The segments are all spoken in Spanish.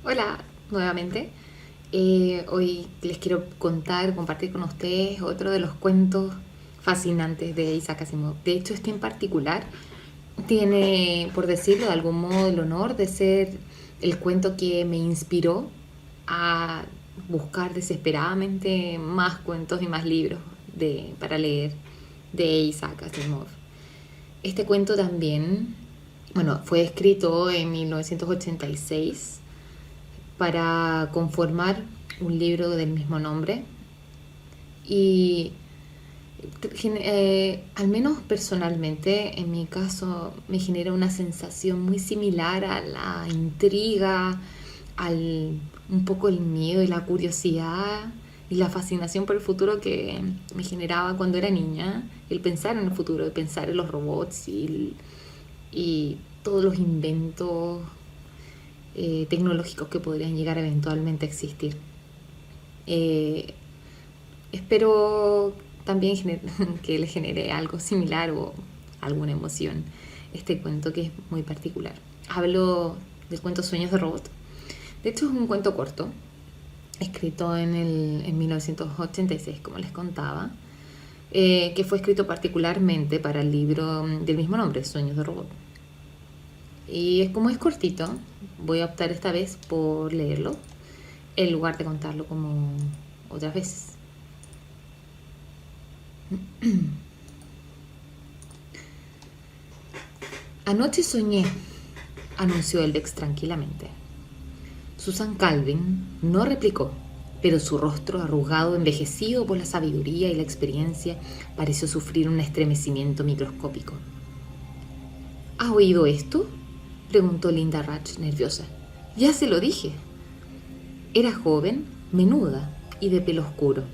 Hola, nuevamente. Hoy les quiero compartir con ustedes otro de los cuentos fascinantes de Isaac Asimov. De hecho, este en particular tiene, por decirlo de algún modo, el honor de ser el cuento que me inspiró a buscar desesperadamente más cuentos y más libros para leer de Isaac Asimov. Este cuento también, bueno, fue escrito en 1986 para conformar un libro del mismo nombre y al menos personalmente en mi caso me genera una sensación muy similar a la intriga, al un poco el miedo y la curiosidad y la fascinación por el futuro que me generaba cuando era niña, el pensar en el futuro, el pensar en los robots y todos los inventos tecnológicos que podrían llegar eventualmente a existir. Eh, Espero también que le genere algo similar o alguna emoción este cuento que es muy particular. Hablo del cuento Sueños de Robot. De hecho es un cuento corto, escrito en 1986, como les contaba, que fue escrito particularmente para el libro del mismo nombre, Sueños de Robot. Y como es cortito, voy a optar esta vez por leerlo en lugar de contarlo como otras veces. Anoche soñé, anunció Eldex tranquilamente. Susan Calvin no replicó, pero su rostro arrugado, envejecido por la sabiduría y la experiencia, pareció sufrir un estremecimiento microscópico. ¿Has oído esto?, preguntó Linda Ratch, nerviosa. Ya se lo dije. Era joven, menuda y de pelo oscuro.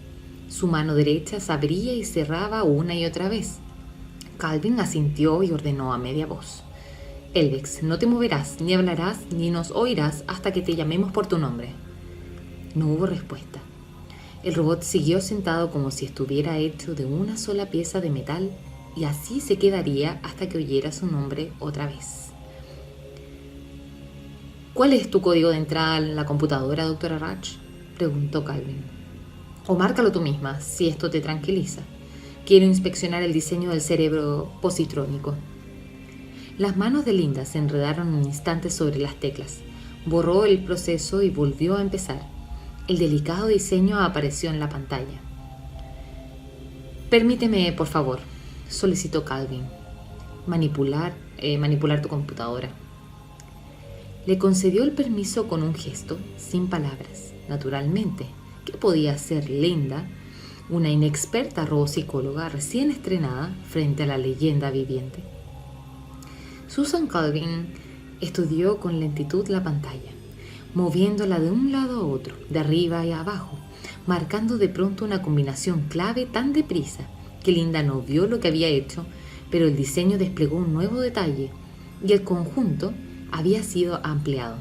Su mano derecha se abría y cerraba una y otra vez. Calvin asintió y ordenó a media voz. Elvex, no te moverás, ni hablarás, ni nos oirás hasta que te llamemos por tu nombre. No hubo respuesta. El robot siguió sentado como si estuviera hecho de una sola pieza de metal y así se quedaría hasta que oyera su nombre otra vez. ¿Cuál es tu código de entrada en la computadora, doctora Ratch?, preguntó Calvin. O márcalo tú misma, si esto te tranquiliza. Quiero inspeccionar el diseño del cerebro positrónico. Las manos de Linda se enredaron un instante sobre las teclas. Borró el proceso y volvió a empezar. El delicado diseño apareció en la pantalla. Permíteme, por favor, solicitó Calvin, manipular tu computadora. Le concedió el permiso con un gesto, sin palabras. Naturalmente, ¿qué podía hacer Linda, una inexperta robopsicóloga recién estrenada, frente a la leyenda viviente? Susan Calvin estudió con lentitud la pantalla, moviéndola de un lado a otro, de arriba y abajo, marcando de pronto una combinación clave tan deprisa que Linda no vio lo que había hecho, pero el diseño desplegó un nuevo detalle y el conjunto había sido ampliado.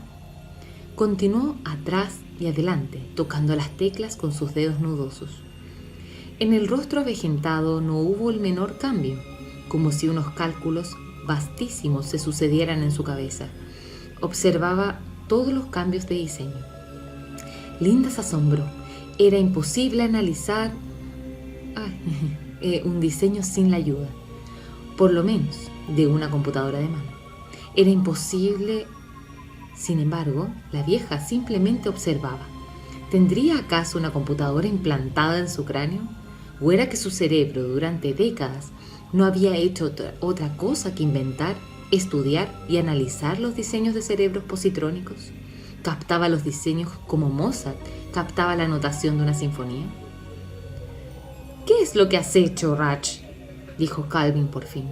Continuó atrás y adelante, tocando las teclas con sus dedos nudosos. En el rostro avejentado no hubo el menor cambio, como si unos cálculos vastísimos se sucedieran en su cabeza. Observaba todos los cambios de diseño. Linda se asombró. Era imposible analizar un diseño sin la ayuda, por lo menos, de una computadora de mano. Era imposible. Sin embargo, la vieja simplemente observaba. ¿Tendría acaso una computadora implantada en su cráneo? ¿O era que su cerebro durante décadas no había hecho otra cosa que inventar, estudiar y analizar los diseños de cerebros positrónicos? ¿Captaba los diseños como Mozart captaba la notación de una sinfonía? ¿Qué es lo que has hecho, Ratch?, dijo Calvin por fin.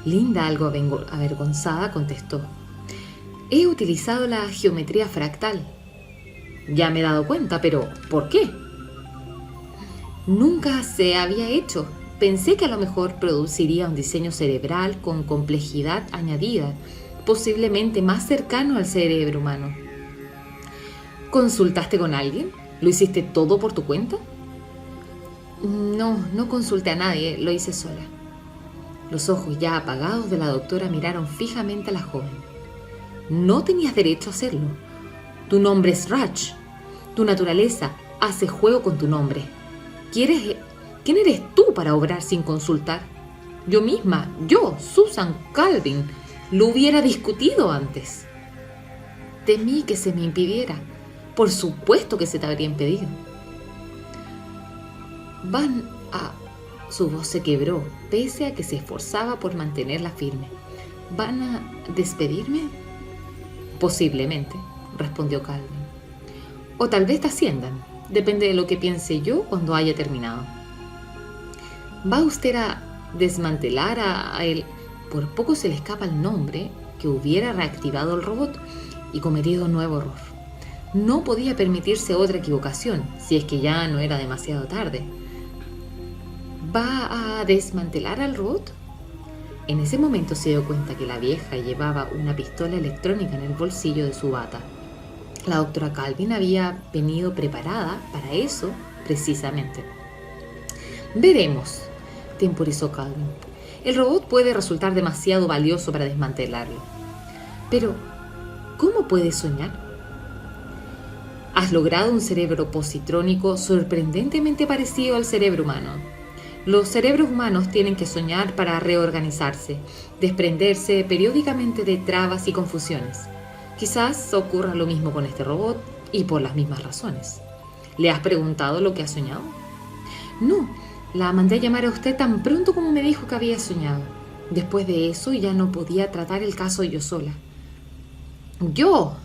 Linda, algo avergonzada, contestó. He utilizado la geometría fractal. Ya me he dado cuenta, pero ¿por qué? Nunca se había hecho. Pensé que a lo mejor produciría un diseño cerebral con complejidad añadida, posiblemente más cercano al cerebro humano. ¿Consultaste con alguien? ¿Lo hiciste todo por tu cuenta? No consulté a nadie, lo hice sola. Los ojos ya apagados de la doctora miraron fijamente a la joven. No tenías derecho a hacerlo. Tu nombre es Raj. Tu naturaleza hace juego con tu nombre. ¿Quién eres tú para obrar sin consultar? Yo misma, Susan Calvin, lo hubiera discutido antes. Temí que se me impidiera. Por supuesto que se te habría impedido. Su voz se quebró, pese a que se esforzaba por mantenerla firme. ¿Van a despedirme? Posiblemente, respondió Calvin. O tal vez te asciendan. Depende de lo que piense yo cuando haya terminado. ¿Va usted a desmantelar a él? Por poco se le escapa el nombre que hubiera reactivado el robot y cometido un nuevo error. No podía permitirse otra equivocación, si es que ya no era demasiado tarde. ¿Va a desmantelar al robot? En ese momento se dio cuenta que la vieja llevaba una pistola electrónica en el bolsillo de su bata. La doctora Calvin había venido preparada para eso precisamente. Veremos, temporizó Calvin. El robot puede resultar demasiado valioso para desmantelarlo. Pero, ¿cómo puedes soñar? Has logrado un cerebro positrónico sorprendentemente parecido al cerebro humano. Los cerebros humanos tienen que soñar para reorganizarse, desprenderse periódicamente de trabas y confusiones. Quizás ocurra lo mismo con este robot y por las mismas razones. ¿Le has preguntado lo que ha soñado? No, la mandé a llamar a usted tan pronto como me dijo que había soñado. Después de eso ya no podía tratar el caso yo sola. ¿Yo?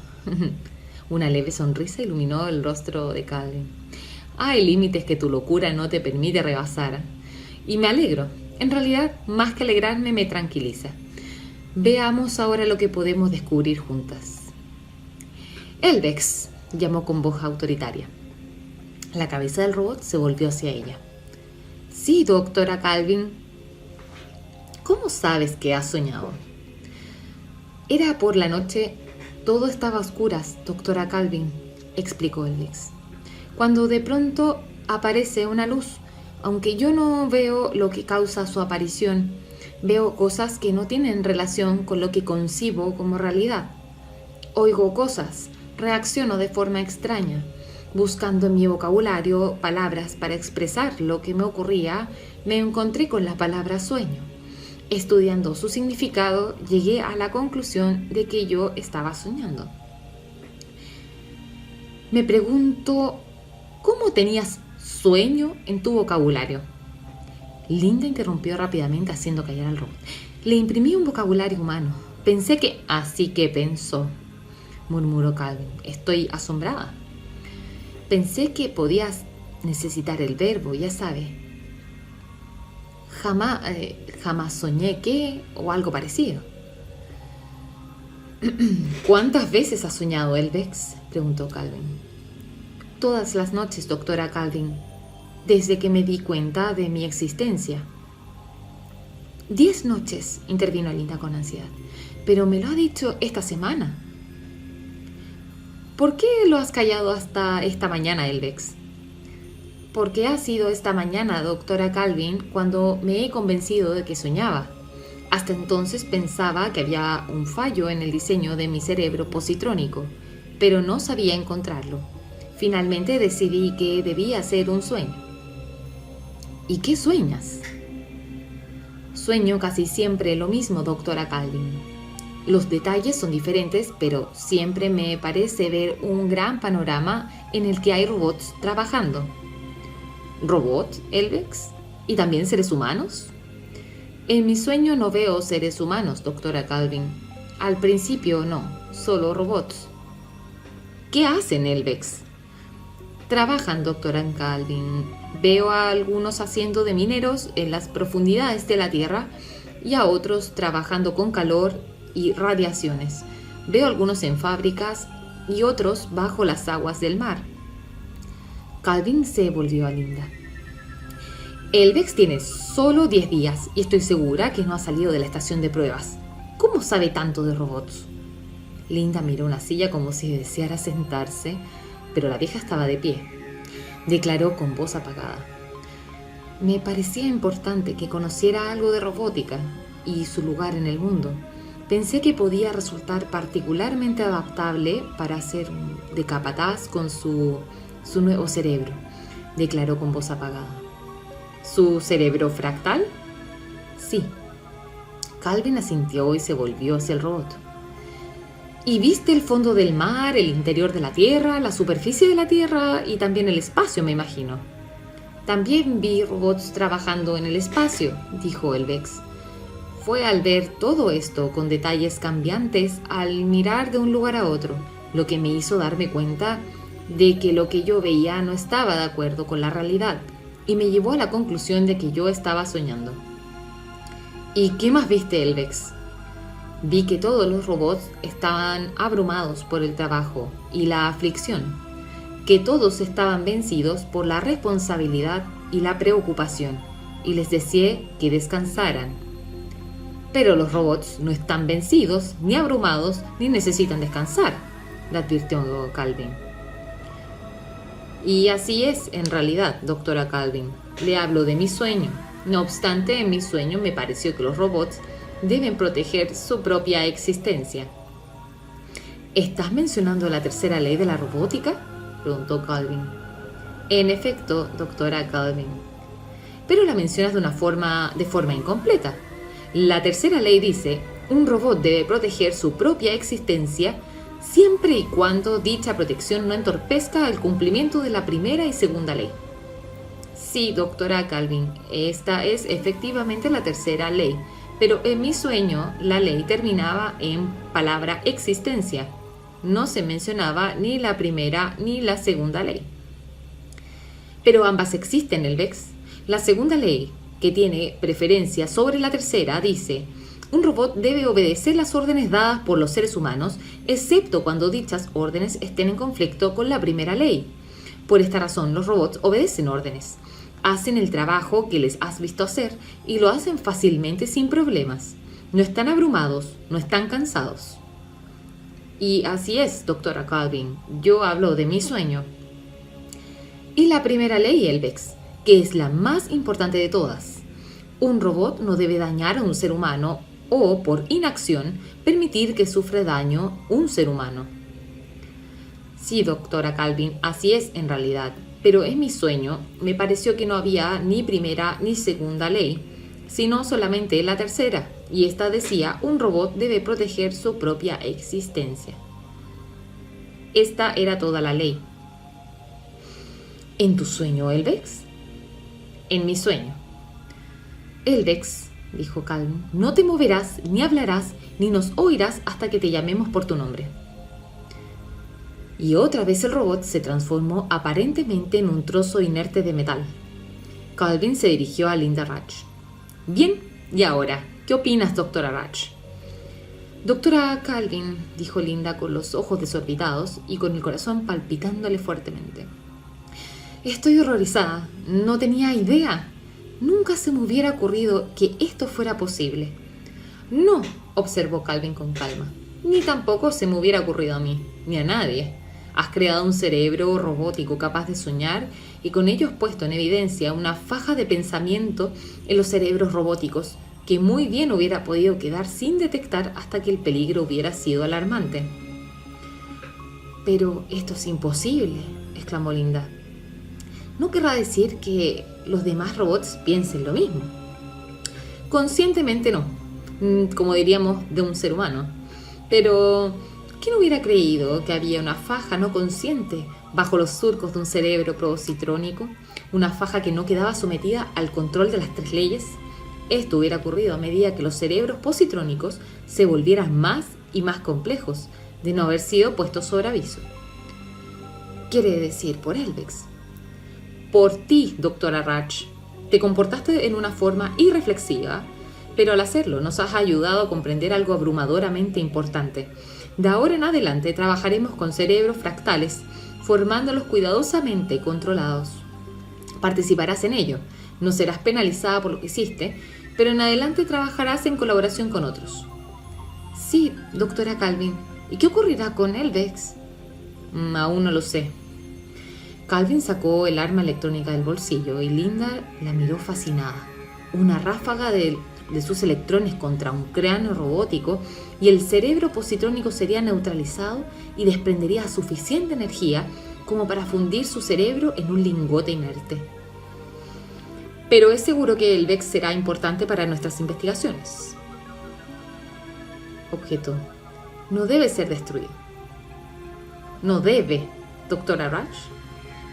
Una leve sonrisa iluminó el rostro de Calvin. Hay límites que tu locura no te permite rebasar. Y me alegro. En realidad, más que alegrarme, me tranquiliza. Veamos ahora lo que podemos descubrir juntas. Elvex, llamó con voz autoritaria. La cabeza del robot se volvió hacia ella. Sí, doctora Calvin. ¿Cómo sabes que has soñado? Era por la noche. Todo estaba a oscuras, doctora Calvin, explicó Elvex. Cuando de pronto aparece una luz, aunque yo no veo lo que causa su aparición, veo cosas que no tienen relación con lo que concibo como realidad. Oigo cosas, reacciono de forma extraña, buscando en mi vocabulario palabras para expresar lo que me ocurría, me encontré con la palabra sueño. Estudiando su significado, llegué a la conclusión de que yo estaba soñando. Me pregunto, ¿cómo tenías sueño en tu vocabulario? Linda interrumpió rápidamente haciendo callar al robot. Le imprimí un vocabulario humano. Pensé que... Así que pensó, murmuró Calvin. Estoy asombrada. Pensé que podías necesitar el verbo, ya sabe. Jamás soñé que... o algo parecido. ¿Cuántas veces has soñado, Elvex? Preguntó Calvin. Todas las noches, doctora Calvin, desde que me di cuenta de mi existencia. 10 noches, intervino Linda con ansiedad. Pero me lo ha dicho esta semana. ¿Por qué lo has callado hasta esta mañana, Elvex? Porque ha sido esta mañana, doctora Calvin, cuando me he convencido de que soñaba. Hasta entonces pensaba que había un fallo en el diseño de mi cerebro positrónico, pero no sabía encontrarlo. Finalmente decidí que debía ser un sueño. ¿Y qué sueñas? Sueño casi siempre lo mismo, doctora Calvin. Los detalles son diferentes, pero siempre me parece ver un gran panorama en el que hay robots trabajando. ¿Robots, Elvex? ¿Y también seres humanos? En mi sueño no veo seres humanos, doctora Calvin. Al principio no, solo robots. ¿Qué hacen, Elvex? Trabajan, doctora Calvin. Veo a algunos haciendo de mineros en las profundidades de la Tierra y a otros trabajando con calor y radiaciones. Veo algunos en fábricas y otros bajo las aguas del mar. Calvin se volvió a Linda. Elvex tiene solo 10 días y estoy segura que no ha salido de la estación de pruebas. ¿Cómo sabe tanto de robots? Linda miró una silla como si deseara sentarse, pero la vieja estaba de pie. Declaró con voz apagada. Me parecía importante que conociera algo de robótica y su lugar en el mundo. Pensé que podía resultar particularmente adaptable para ser de capataz con su nuevo cerebro, declaró con voz apagada. ¿Su cerebro fractal? Sí. Calvin asintió y se volvió hacia el robot. ¿Y viste el fondo del mar, el interior de la Tierra, la superficie de la Tierra y también el espacio, me imagino? También vi robots trabajando en el espacio, dijo Elvex. Fue al ver todo esto con detalles cambiantes al mirar de un lugar a otro, lo que me hizo darme cuenta de que lo que yo veía no estaba de acuerdo con la realidad y me llevó a la conclusión de que yo estaba soñando. ¿Y qué más viste, Elvex? Vi que todos los robots estaban abrumados por el trabajo y la aflicción, que todos estaban vencidos por la responsabilidad y la preocupación, y les deseé que descansaran. Pero los robots no están vencidos, ni abrumados, ni necesitan descansar, le advirtió Calvin. Y así es, en realidad, doctora Calvin. Le hablo de mi sueño. No obstante, en mi sueño me pareció que los robots deben proteger su propia existencia. ¿Estás mencionando la tercera ley de la robótica?, preguntó Calvin. En efecto, doctora Calvin. Pero la mencionas de forma incompleta. La tercera ley dice: un robot debe proteger su propia existencia siempre y cuando dicha protección no entorpezca el cumplimiento de la primera y segunda ley. Sí, doctora Calvin, esta es efectivamente la tercera ley, pero en mi sueño la ley terminaba en palabra existencia. No se mencionaba ni la primera ni la segunda ley. Pero ambas existen, Elvex. La segunda ley, que tiene preferencia sobre la tercera, dice: un robot debe obedecer las órdenes dadas por los seres humanos, excepto cuando dichas órdenes estén en conflicto con la primera ley. Por esta razón, los robots obedecen órdenes, hacen el trabajo que les has visto hacer y lo hacen fácilmente sin problemas. No están abrumados, no están cansados. Y así es, doctora Calvin, yo hablo de mi sueño. Y la primera ley, Elvex, que es la más importante de todas. Un robot no debe dañar a un ser humano o, por inacción, permitir que sufra daño un ser humano. Sí, doctora Calvin, así es en realidad, pero en mi sueño me pareció que no había ni primera ni segunda ley, sino solamente la tercera, y esta decía: un robot debe proteger su propia existencia. Esta era toda la ley. ¿En tu sueño, Elvex? En mi sueño. Elvex, dijo Calvin, no te moverás, ni hablarás, ni nos oirás hasta que te llamemos por tu nombre. Y otra vez el robot se transformó aparentemente en un trozo inerte de metal. Calvin se dirigió a Linda Rutch. Bien, y ahora, ¿qué opinas, doctora Rutch? Doctora Calvin, dijo Linda con los ojos desorbitados y con el corazón palpitándole fuertemente. Estoy horrorizada, no tenía idea. Nunca se me hubiera ocurrido que esto fuera posible. No, observó Calvin con calma, ni tampoco se me hubiera ocurrido a mí, ni a nadie. Has creado un cerebro robótico capaz de soñar y con ello has puesto en evidencia una faja de pensamiento en los cerebros robóticos que muy bien hubiera podido quedar sin detectar hasta que el peligro hubiera sido alarmante. Pero esto es imposible, exclamó Linda. No querrá decir que los demás robots piensen lo mismo. Conscientemente no, como diríamos de un ser humano. Pero ¿quién hubiera creído que había una faja no consciente bajo los surcos de un cerebro positrónico? Una faja que no quedaba sometida al control de las tres leyes. Esto hubiera ocurrido a medida que los cerebros positrónicos se volvieran más y más complejos, de no haber sido puestos sobre aviso. Quiere decir por Elvex. Por ti, doctora Rutch. Te comportaste en una forma irreflexiva, pero al hacerlo nos has ayudado a comprender algo abrumadoramente importante. De ahora en adelante trabajaremos con cerebros fractales, formándolos cuidadosamente controlados. Participarás en ello, no serás penalizada por lo que hiciste, pero en adelante trabajarás en colaboración con otros. Sí, doctora Calvin. ¿Y qué ocurrirá con Elvex? Aún no lo sé. Calvin sacó el arma electrónica del bolsillo y Linda la miró fascinada. Una ráfaga de de sus electrones contra un cráneo robótico y el cerebro positrónico sería neutralizado y desprendería suficiente energía como para fundir su cerebro en un lingote inerte. Pero es seguro que el VEX será importante para nuestras investigaciones. Objeto: no debe ser destruido. No debe, doctora Raj.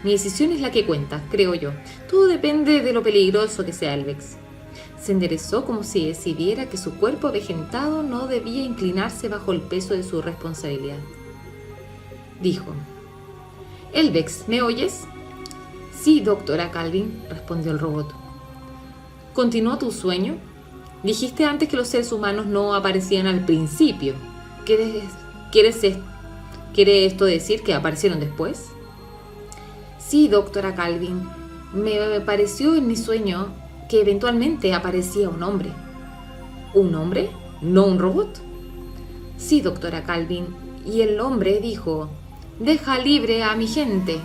Mi decisión es la que cuenta, creo yo. Todo depende de lo peligroso que sea el VEX. Se enderezó como si decidiera que su cuerpo avejentado no debía inclinarse bajo el peso de su responsabilidad. Dijo: «El VEX, ¿me oyes?» «Sí, doctora Calvin», respondió el robot. «¿Continuó tu sueño? Dijiste antes que los seres humanos no aparecían al principio. ¿Quiere esto decir que aparecieron después?» «Sí, doctora Calvin. Me pareció en mi sueño que eventualmente aparecía un hombre». «¿Un hombre? ¿No un robot?» «Sí, doctora Calvin. Y el hombre dijo: deja libre a mi gente».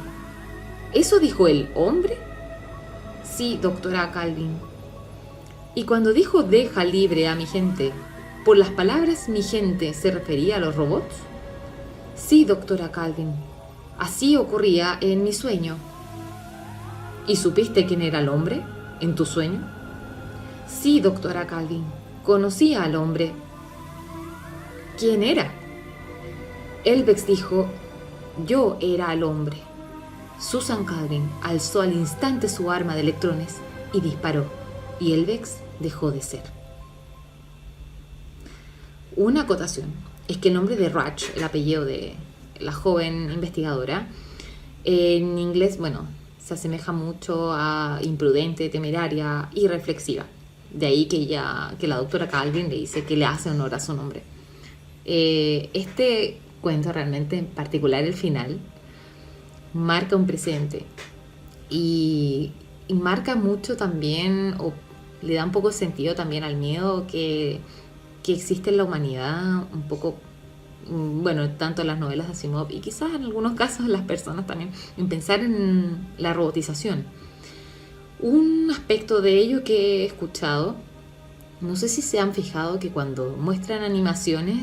«¿Eso dijo el hombre?» «Sí, doctora Calvin». «Y cuando dijo deja libre a mi gente, ¿por las palabras mi gente se refería a los robots?» «Sí, doctora Calvin. Así ocurría en mi sueño». «¿Y supiste quién era el hombre en tu sueño?» «Sí, doctora Calvin. Conocía al hombre». «¿Quién era?» El VEX dijo: yo era el hombre. Susan Calvin alzó al instante su arma de electrones y disparó, y el VEX dejó de ser. Una acotación es que el nombre de Raj, el apellido de la joven investigadora, en inglés, se asemeja mucho a imprudente, temeraria y reflexiva. De ahí que la doctora Calvin le dice que le hace honor a su nombre. Este cuento realmente, en particular el final, marca un precedente y marca mucho también, o le da un poco de sentido también al miedo que existe en la humanidad, un poco, tanto en las novelas de Asimov y quizás en algunos casos en las personas también, en pensar en la robotización. Un aspecto de ello que he escuchado, no sé si se han fijado que cuando muestran animaciones,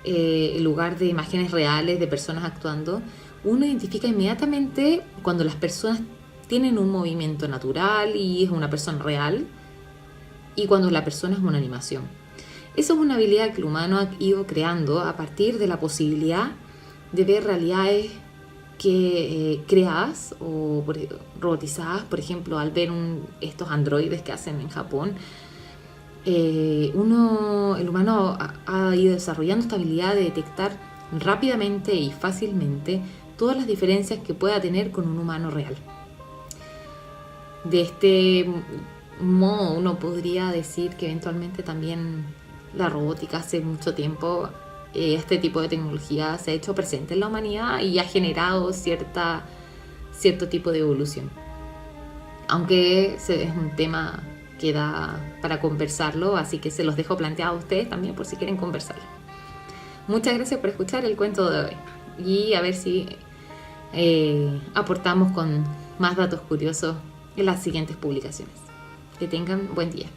en lugar de imágenes reales de personas actuando, uno identifica inmediatamente cuando las personas tienen un movimiento natural y es una persona real, y cuando la persona es una animación. Esa es una habilidad que el humano ha ido creando a partir de la posibilidad de ver realidades creadas o robotizadas. Por ejemplo, al ver estos androides que hacen en Japón, el humano ha ido desarrollando esta habilidad de detectar rápidamente y fácilmente todas las diferencias que pueda tener con un humano real. De este modo, uno podría decir que eventualmente también la robótica, hace mucho tiempo, este tipo de tecnología se ha hecho presente en la humanidad y ha generado cierto tipo de evolución. Aunque es un tema que da para conversarlo, así que se los dejo planteado a ustedes también por si quieren conversarlo. Muchas gracias por escuchar el cuento de hoy y a ver si aportamos con más datos curiosos en las siguientes publicaciones. Que tengan buen día.